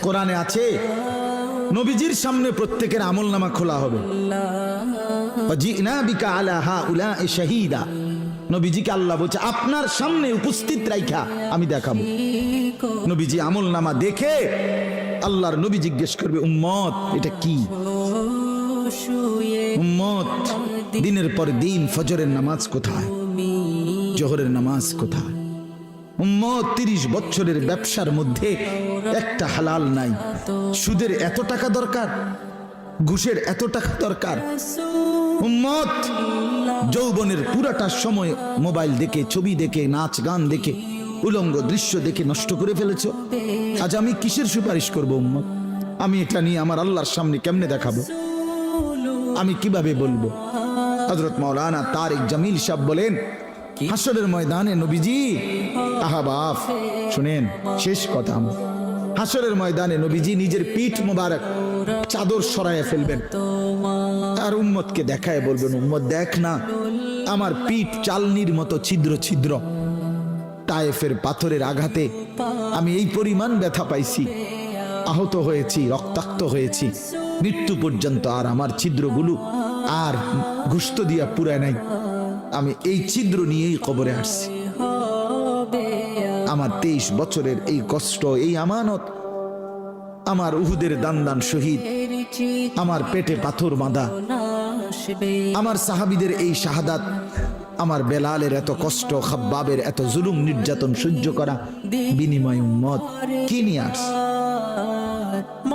কোরআনে আছে নবীজির সামনে প্রত্যেকের আমলনামা খোলা হবে। ওয়াজিনা বিকা আলা হাউলাই শাহীদা, নবীজিকে আল্লাহ বলছে আপনার সামনে উপস্থিত রাইখা আমি দেখাবো। নবীজি আমলনামা দেখে আল্লাহর নবী জিজ্ঞেস করবে উম্মত এটা কি? উম্মত দিনের পর দিন ফজরের নামাজ কোথায়, জোহরের নামাজ কোথায়? উম্মত 30 বছরের ব্যবসার মধ্যে একটা হালাল নাই। সুদের এত টাকা দরকার, ঘুষের এত টাকা দরকার। উম্মত যৌবনের পুরাটা সময় মোবাইল দেখে, ছবি দেখে, নাচ গান দেখে, উলঙ্গ দৃশ্য দেখে নষ্ট করে ফেলেছো। আজ আমি কিসের সুপারিশ করব উম্মত? আমি এটা নিয়ে আমার আল্লাহর সামনে কেমনে দেখাবো? আমি কিভাবে বলবো? হযরত মাওলানা তারিক জামিল সাহেব বলেন হাসরের ময়দানে নবীজি, আহা বাপ শুনেন শেষ কথা, হাসরের ময়দানে নবীজি নিজের পিঠ মোবারক চাদর সরাইয়া ফেলবেন আর উম্মতকে দেখায় বলবেন উম্মত দেখ না আমার পিঠ চালনির মতো ছিদ্র ছিদ্র, তায়েফের পাথরের আঘাতে আমি এই পরিমাণ ব্যথা পাইছি, আহত হয়েছি, রক্তাক্ত হয়েছি, মৃত্যু পর্যন্ত আর আমার ছিদ্রগুলো আর গোশত দিয়া পুরায় নাই। আমি এই ছিদ্র নিয়েই কবরে আসছি। আমার 23 বছরের এই কষ্ট, এই আমানত, আমার উহুদের দান শহীদ, আমার পেটে পাথর বাঁধা, আমার সাহাবীদের এই শাহাদাত, আমার বেলালের এত কষ্ট, খাব্বাবের এত জুলুম নির্যাতন সহ্য করা বিনিময় উম্মত কি নিয়ে আসছে?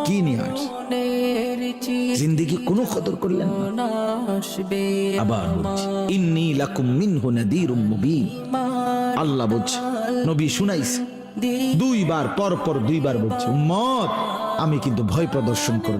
কি নিয়ে আসছে? জিন্দেগি কোনো কদর করলেন না। আবার বলছি ইন্নী লাকুম মিনহু নাযীরুম মুবিন, আল্লাহ বলছে নবী শুনাইছে 2 বার, পর পর 2 বার বলছে উম্মত আমি কিন্তু ভয় প্রদর্শন করব।